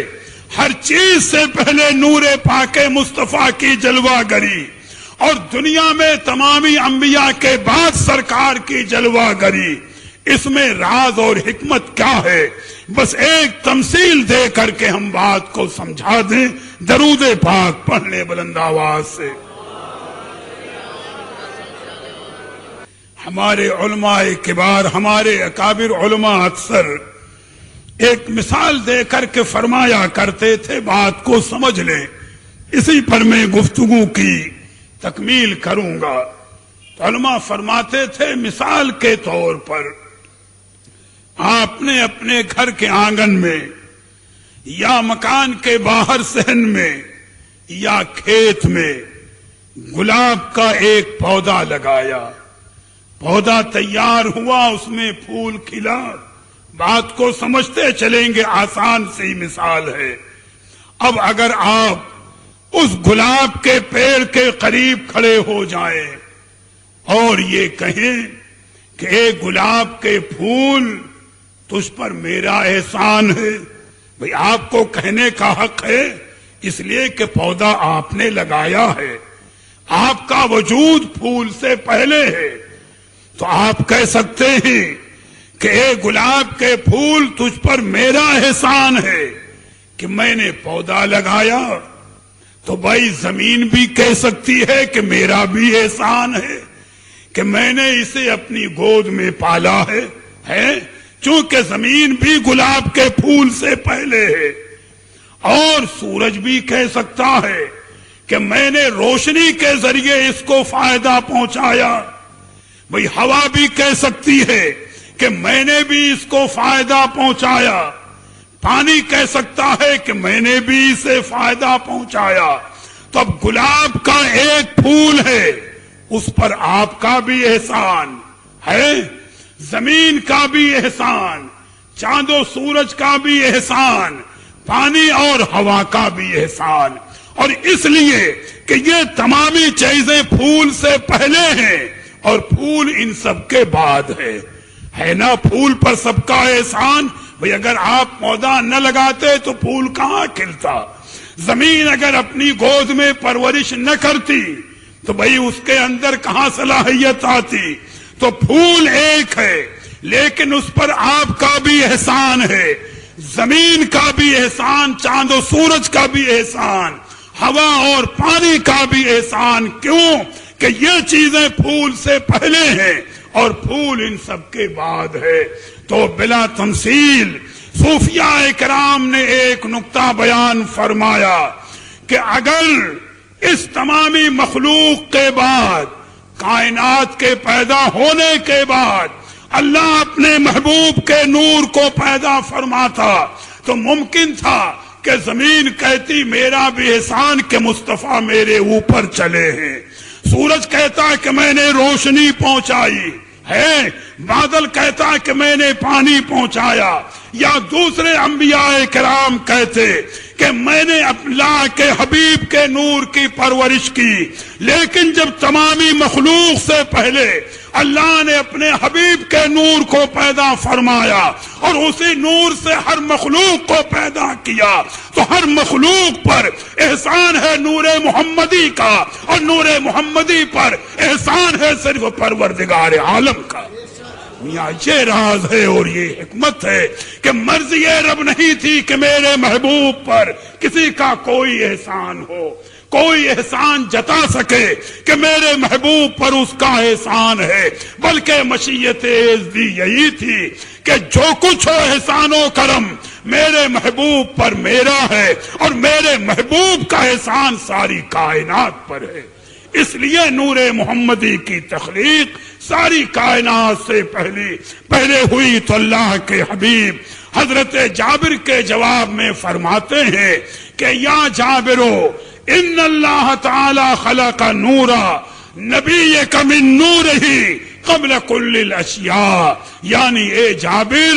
ہر چیز سے پہلے نور پاک مصطفیٰ کی جلوہ گری، اور دنیا میں تمامی انبیاء کے بعد سرکار کی جلوہ گری۔ اس میں راز اور حکمت کیا ہے، بس ایک تمثیل دے کر کے ہم بات کو سمجھا دیں۔ درود پاک پڑھ لیں بلند آواز سے۔ ہمارے علماء کبار، ہمارے اکابر علماء اکثر ایک مثال دے کر کے فرمایا کرتے تھے، بات کو سمجھ لیں، اسی پر میں گفتگو کی تکمیل کروں گا۔ علماء فرماتے تھے مثال کے طور پر آپ نے اپنے گھر کے آنگن میں یا مکان کے باہر صحن میں یا کھیت میں گلاب کا ایک پودا لگایا، پودا تیار ہوا، اس میں پھول کھلا، بات کو سمجھتے چلیں گے، آسان سی مثال ہے۔ اب اگر آپ اس گلاب کے پیڑ کے قریب کھڑے ہو جائیں اور یہ کہیں کہ اے گلاب کے پھول تجھ پر میرا احسان ہے، بھئی آپ کو کہنے کا حق ہے، اس لیے کہ پودا آپ نے لگایا ہے، آپ کا وجود پھول سے پہلے ہے، تو آپ کہہ سکتے ہیں کہ اے گلاب کے پھول تجھ پر میرا احسان ہے کہ میں نے پودا لگایا۔ تو بھائی زمین بھی کہہ سکتی ہے کہ میرا بھی احسان ہے کہ میں نے اسے اپنی گود میں پالا ہے، چونکہ زمین بھی گلاب کے پھول سے پہلے ہے۔ اور سورج بھی کہہ سکتا ہے کہ میں نے روشنی کے ذریعے اس کو فائدہ پہنچایا۔ بھئی ہوا بھی کہہ سکتی ہے کہ میں نے بھی اس کو فائدہ پہنچایا، پانی کہہ سکتا ہے کہ میں نے بھی اسے فائدہ پہنچایا۔ تو اب گلاب کا ایک پھول ہے، اس پر آپ کا بھی احسان ہے، زمین کا بھی احسان، چاند و سورج کا بھی احسان، پانی اور ہوا کا بھی احسان۔ اور اس لیے کہ یہ تمامی چیزیں پھول سے پہلے ہیں اور پھول ان سب کے بعد ہے نا، پھول پر سب کا احسان۔ بھئی اگر آپ پودا نہ لگاتے تو پھول کہاں کھلتا، زمین اگر اپنی گود میں پرورش نہ کرتی تو بھئی اس کے اندر کہاں صلاحیت آتی۔ تو پھول ایک ہے لیکن اس پر آپ کا بھی احسان ہے، زمین کا بھی احسان، چاند و سورج کا بھی احسان، ہوا اور پانی کا بھی احسان. کیوں کہ یہ چیزیں پھول سے پہلے ہیں اور پھول ان سب کے بعد ہے. تو بلا تمثیل صوفیاء کرام نے ایک نقطہ بیان فرمایا کہ اگر اس تمامی مخلوق کے بعد، کائنات کے پیدا ہونے کے بعد اللہ اپنے محبوب کے نور کو پیدا فرماتا تو ممکن تھا کہ زمین کہتی میرا بھی احسان کہ مصطفیٰ میرے اوپر چلے ہیں. سورج کہتا کہ میں نے روشنی پہنچائی ہے، بادل کہتا کہ میں نے پانی پہنچایا، یا دوسرے انبیاء کرام کہتے کہ میں نے اللہ کے حبیب کے نور کی پرورش کی. لیکن جب تمامی مخلوق سے پہلے اللہ نے اپنے حبیب کے نور کو پیدا فرمایا اور اسی نور سے ہر مخلوق کو پیدا کیا تو ہر مخلوق پر احسان ہے نور محمدی کا، اور نور محمدی پر احسان ہے صرف پروردگار عالم کا. یہ راز ہے اور یہ حکمت ہے کہ مرضی رب نہیں تھی کہ میرے محبوب پر کسی کا کوئی احسان ہو، کوئی احسان جتا سکے کہ میرے محبوب پر اس کا احسان ہے، بلکہ مشیت عزتی یہی تھی کہ جو کچھ ہو احسان و کرم میرے محبوب پر میرا ہے، اور میرے محبوب کا احسان ساری کائنات پر ہے. اس لیے نور محمدی کی تخلیق ساری کائنات سے پہلے ہوئی. تو اللہ کے حبیب حضرت جابر کے جواب میں فرماتے ہیں کہ یا جابرو ان اللہ تعالی خلق نورا نبیک من نورہ قبل کل الاشیاء. یعنی اے جابر،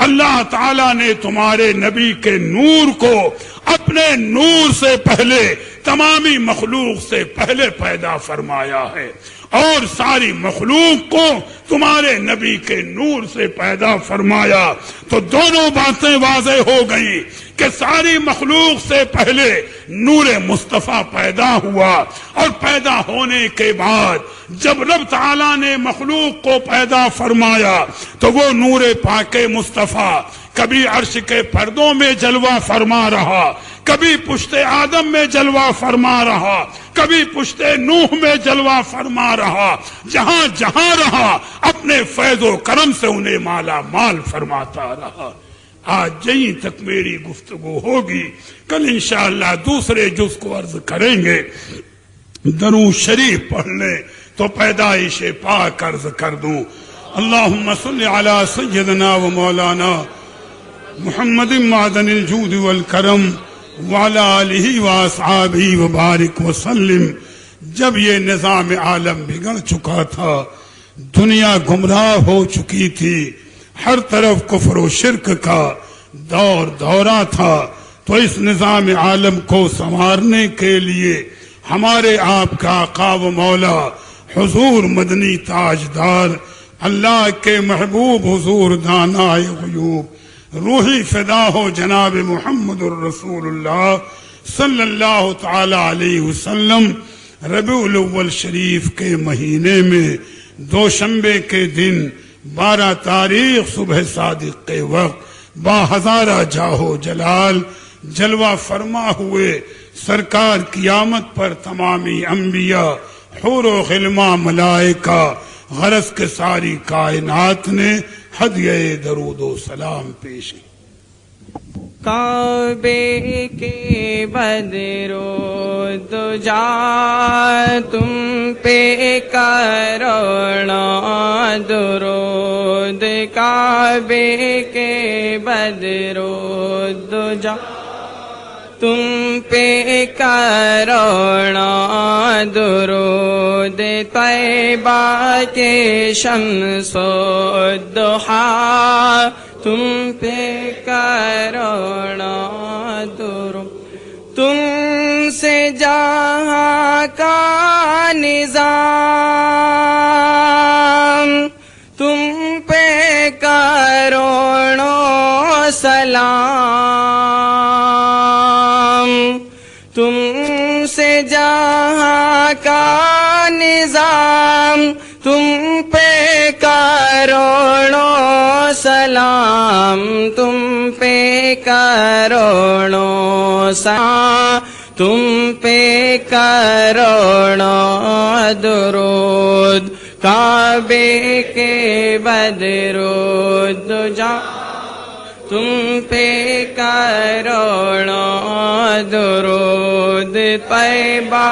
اللہ تعالیٰ نے تمہارے نبی کے نور کو اپنے نور سے پہلے تمامی مخلوق سے پہلے پیدا فرمایا ہے، اور ساری مخلوق کو تمہارے نبی کے نور سے پیدا فرمایا. تو دونوں باتیں واضح ہو گئی کہ ساری مخلوق سے پہلے نور مصطفیٰ پیدا ہوا، اور پیدا ہونے کے بعد جب رب تعالیٰ نے مخلوق کو پیدا فرمایا تو وہ نور پاک مصطفیٰ کبھی عرش کے پردوں میں جلوہ فرما رہا، کبھی پشت آدم میں جلوہ فرما رہا، کبھی پشت نوح میں جلوہ فرما رہا. جہاں جہاں رہا اپنے فیض و کرم سے انہیں مالا مال فرماتا رہا. آج یہیں تک میری گفتگو ہوگی، کل انشاءاللہ دوسرے جز کو عرض کریں گے. درود شریف پڑھ لیں تو پیدائش پاک عرض کر دوں. اللہم صلی علی سیدنا و مولانا محمد معدن الجود والکرم وعلی آلہ و اصحابہ وبارک وسلم. جب یہ نظام عالم بگڑ چکا تھا، دنیا گمراہ ہو چکی تھی، ہر طرف کفر و شرک کا دورہ تھا، تو اس نظام عالم کو سنوارنے کے لیے ہمارے آپ کا آقا و مولا حضور مدنی تاجدار اللہ کے محبوب حضور دانائے غیوب روحی فدا ہو جناب محمد الرسول اللہ صلی اللہ تعالی علیہ وسلم ربیع الاول شریف کے مہینے میں دوشنبے کے دن 12 تاریخ صبح صادق کے وقت باہزارہ جاہو جلال جلوہ فرما ہوئے سرکار قیامت پر تمامی انبیاء، حور و غلماں، ملائکہ، غرض کے ساری کائنات نے ہدیہ درود و سلام پیش کی. کعبے کے بدرو دجا تم پہ کروڑا درود، کعبے کے بدرو دجا تم پہ کروڑا درود، طیبہ کے شمس و ضحیٰ تم پہ کروڑا درود. تم سے جہاں کا نظام تم پہ کروڑوں سلام، تم سے جہاں کا نظام تم پہ کروڑوں سلام. سلام تم پہ کروڑوں سلام تم پہ کروڑوں درود کعبے کے بدرود جا تم پہ کروڑوں درود طیبہ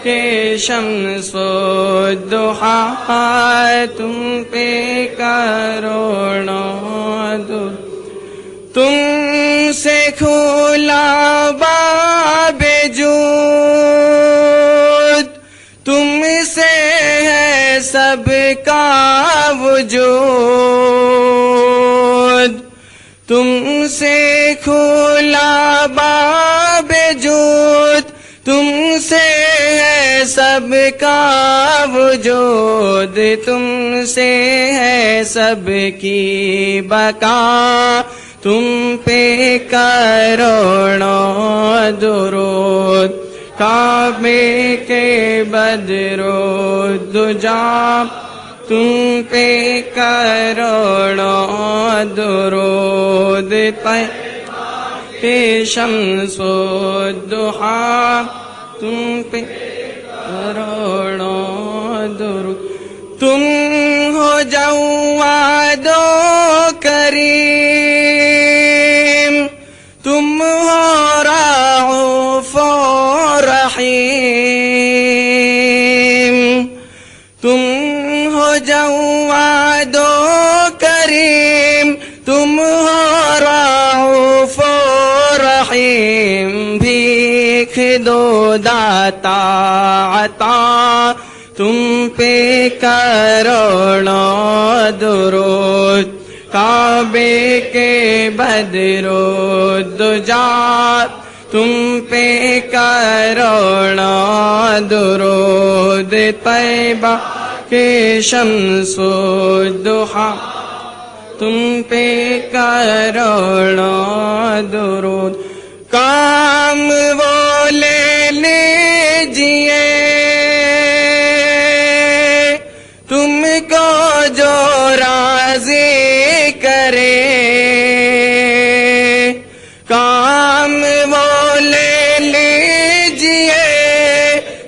کے شمس و ضحیٰ تم پہ کروڑوں درود تم سے کھلا باب جود تم سے ہے سب کا وجود تم سے کھلا باب جود تم سے ہے سب کا وجود تم سے ہے سب کی بقا تم پہ کروڑوں درود کعبے کے بدرود جا تم پہ کروڑوں درود پہ شمس و ضحیٰ تم پہ کروڑوں درود تم ہو جواد و کریم تم ہو رؤوف و رحیم تم ہو جواد و کریم تم ہو رؤوف و رحیم بھیک دو داتا عطا تم پہ کروڑوں درود کعبے کے بدرود جا تم پہ کروڑوں درود طیبہ کے شمس و ضحیٰ تم پہ کروڑوں درود کام وہ لے لیجئے تم کو جو راضی کرے کام وہ لے لیجئے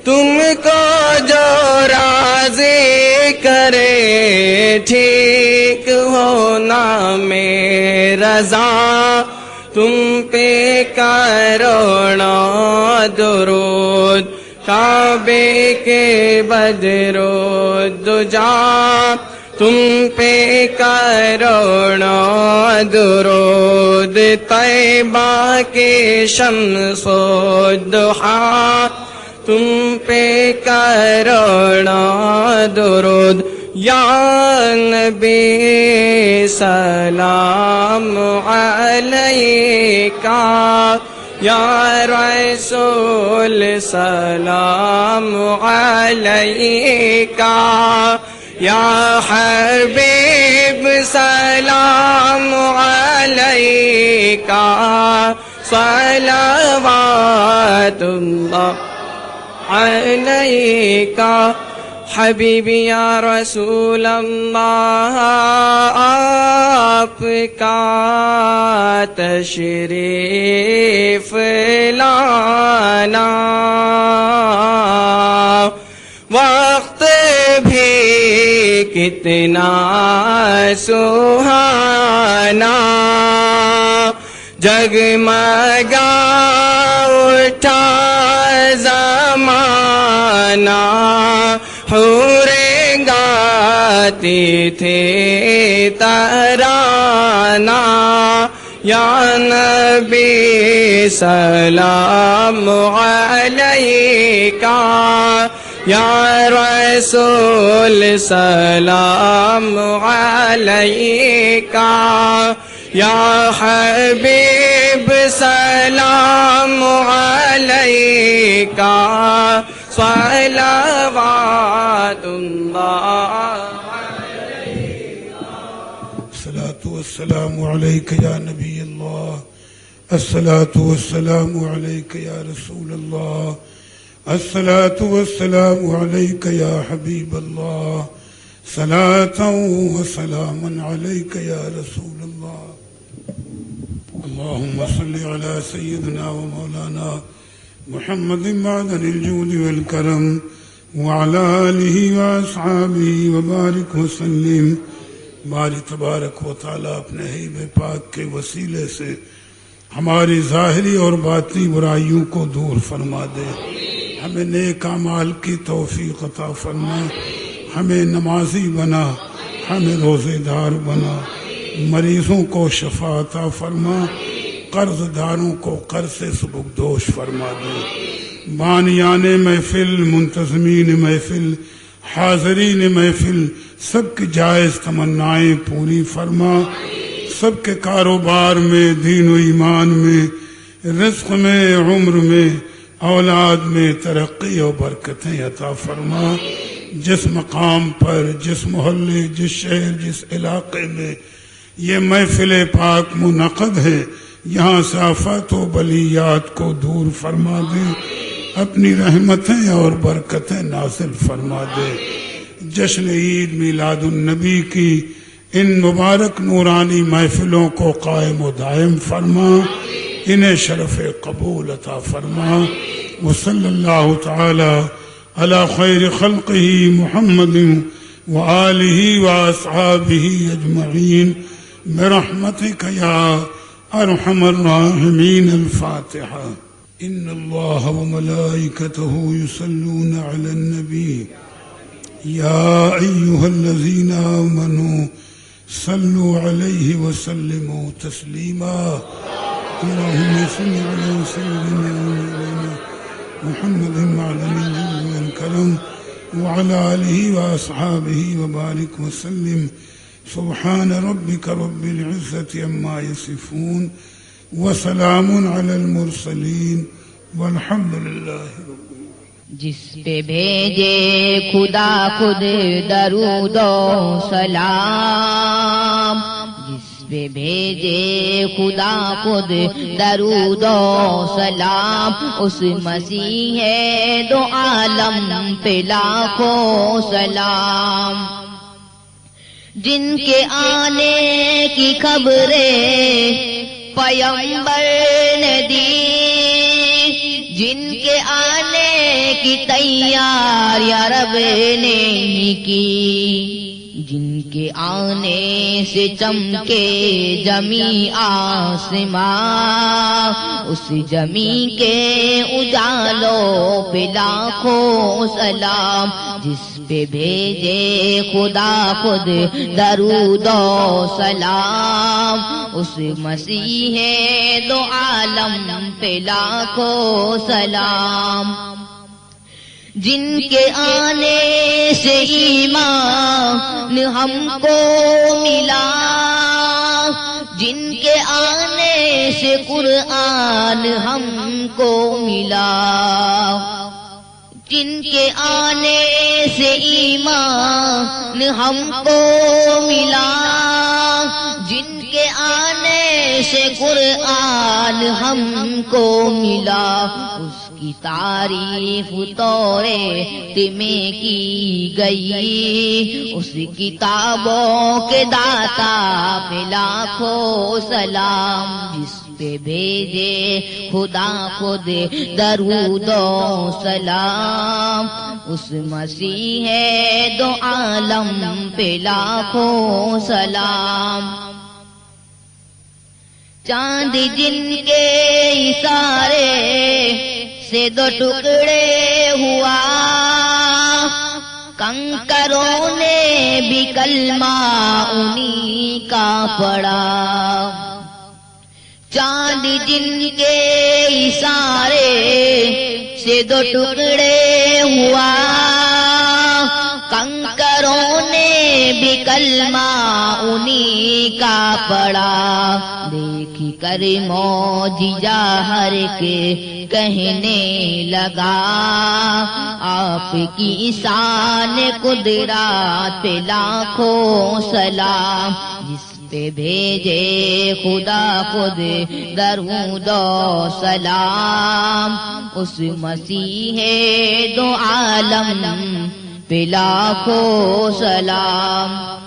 تم کو جو راضی کرے ٹھیک ہونا میں رضا تم پہ کروڑوں درود کعبے کے بدرود جا تم پہ کروڑوں درود طیبہ کے شمس و ضحیٰ تم پہ کروڑوں درود یا نبی سلام علیکہ یا رسول سلام علیکہ یا حبیب سلام علیکہ صلوات اللہ علیکہ حبیبی یا رسول اللہ آپ کا تشریف لانا وقت بھی کتنا سہانا جگمگا اٹھا زمانہ حوریں گاتی تھے ترانہ یا نبی سلام علیکہ یا رسول سلام علیکہ یا حبیب سلام علیکہ صلوات اللہ الصلاة والسلام عليك يا نبي الله الصلاة والسلام عليك يا رسول الله الصلاة والسلام عليك يا حبيب الله صلاة وسلاما عليك يا رسول الله. اللهم صل على سيدنا ومولانا محمد معدن الجود والكرم وعلى آله وأصحابه وبارك وسلم. باری تبارک و تعالیٰ اپنے حبیب پاک کے وسیلے سے ہماری ظاہری اور باطنی برائیوں کو دور فرما دے. ہمیں نیک اعمال کی توفیق عطا فرما. ہمیں نمازی بنا, ہمیں روزے دار بنا. مریضوں کو شفا عطا فرما. قرض داروں کو قرض سے سبکدوش فرما دے. بانیان محفل, منتظمین محفل, حاضرین محفل, سب کی جائز تمنائیں پوری فرما. سب کے کاروبار میں, دین و ایمان میں, رزق میں, عمر میں, اولاد میں ترقی و برکتیں عطا فرما. جس مقام پر, جس محلے, جس شہر, جس علاقے میں یہ محفل پاک منعقد ہے, یہاں سے آفات و بلیات کو دور فرما دے. اپنی رحمتیں اور برکتیں نازل فرما دے. جشن عید میلاد النبی کی ان مبارک نورانی محفلوں کو قائم و دائم فرما. انہیں شرف قبول عطا فرما. وصلی اللہ تعالی علی خیر خلقہ محمد وآلہ واصحابہ اجمعین برحمتک یا ارحم الراحمین. الفاتحہ. ان اللہ وملائکتہ یصلون علی النبی یا ایہا الذین آمنوا صلوا علیہ وسلموا تسلیما. اللہم صل علی سیدنا محمد معدن الجود والکرم وعلى آلہ واصحابہ وبارک وسلم. سبحان ربک رب العزة عما یصفون وسلام علی المرسلین والحمد للہ رب العالمین. جس پہ بھیجے خدا خود درود و سلام. جس پہ بھیجے خدا خود درود و سلام. اس مسیح دو عالم پہ لاکھوں سلام. جن کے آنے کی خبریں پیغمبر نے دی, جن کے آنے کی تیاریاں رب نے کی, جن کے آنے سے چمکے جمی آسمان. اس جمی کے اجالوں پہ لاکھوں سلام. جس پہ بھیجے خدا خود درود و سلام. اس مسیح دو عالم پہ لاکھوں سلام. جن کے آنے سے ایمان ہم کو ملا, جن کے آنے سے قرآن ہم کو ملا. جن کے آنے سے ایمان ہم کو ملا, جن کے آنے سے قرآن ہم کو ملا. اس کی تعریف تورات میں کی گئی. اس کتابوں کے داتا پہ لاکھوں سلام. جس پہ بھیجے خدا خود درود و سلام. اس مسیح دو عالم پہ لاکھوں سلام. چاند جن کے اشارے سے دو ٹکڑے ہوا, کنکروں نے بھی کلمہ انہی کا پڑھا. چاند جن کے اشارے سے دو ٹکڑے ہوا, کنکروں نے بھی کلمہ انہی کا پڑھا. دیکھ کر معجزہ ہر کے کہنے لگا, آپ کی شان قدرت پہ لاکھوں سلام. جس پہ بھیجے خدا خود درود و سلام. اس مسیح دو عالم پہ لاکھوں سلام